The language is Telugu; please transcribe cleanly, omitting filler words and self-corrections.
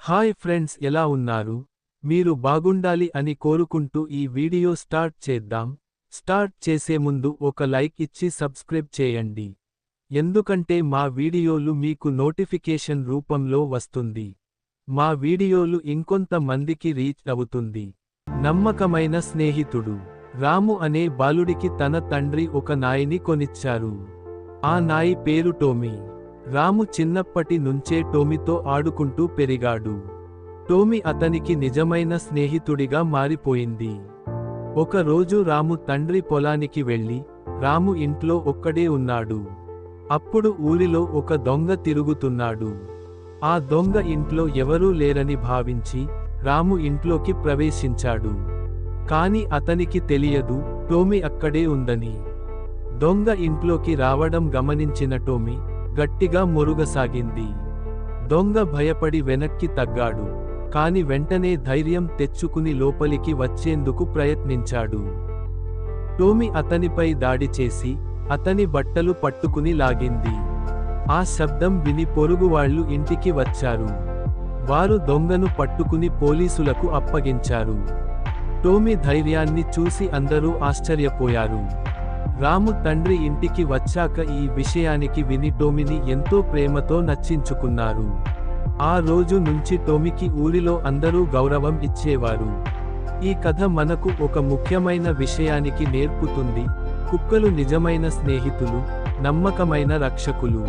హాయ్ ఫ్రెండ్స్, ఎలా ఉన్నారు? మీరు బాగుండాలి అని కోరుకుంటూ ఈ వీడియో స్టార్ట్ చేద్దాం. స్టార్ట్ చేసే ముందు ఒక లైక్ ఇచ్చి సబ్స్క్రైబ్ చేయండి. ఎందుకంటే మా వీడియోలు మీకు నోటిఫికేషన్ రూపంలో వస్తుంది. మా వీడియోలు ఇంకొంత మందికి రీచ్ అవుతుంది. నమ్మకమైన స్నేహితుడు. రాము అనే బాలుడికి తన తండ్రి ఒక నాయిని కొనిచ్చారు. ఆ నాయి పేరు టోమీ. రాము చిన్నప్పటి నుంచే టోమీతో ఆడుకుంటూ పెరిగాడు. టోమీ అతనికి నిజమైన స్నేహితుడిగా మారిపోయింది. ఒకరోజు రాము తండ్రి పొలానికి వెళ్ళి, రాము ఇంట్లో ఒక్కడే ఉన్నాడు. అప్పుడు ఊరిలో ఒక దొంగ తిరుగుతున్నాడు. ఆ దొంగ ఇంట్లో ఎవరూ లేరని భావించి, రాము ఇంట్లోకి ప్రవేశించాడు. కాని అతనికి తెలియదు, టోమీ అక్కడే ఉందని. దొంగ ఇంట్లోకి రావడం గమనించిన టోమీ గట్టిగా మొరుగసాగింది. దొంగ భయపడి వెనక్కి తగ్గాడు. కాని వెంటనే ధైర్యం తెచ్చుకుని లోపలికి వచ్చేందుకు ప్రయత్నించాడు. టోమీ అతనిపై దాడి చేసి, అతని బట్టలు పట్టుకుని లాగింది. ఆ శబ్దం విని పొరుగువాళ్లు ఇంటికి వచ్చారు. వారు దొంగను పట్టుకుని పోలీసులకు అప్పగించారు. టోమీ ధైర్యాన్ని చూసి అందరూ ఆశ్చర్యపోయారు. రాము తండ్రి ఇంటికి వచ్చాక ఈ విషయానికి విని టోమీని ఎంతో ప్రేమతో నచ్చించుకున్నారు. ఆ రోజు నుంచి టోమీకి ఊరిలో అందరూ గౌరవం ఇచ్చేవారు. ఈ కథ మనకు ఒక ముఖ్యమైన విషయానికి నేర్పుతుంది: కుక్కలు నిజమైన స్నేహితులు, నమ్మకమైన రక్షకులు.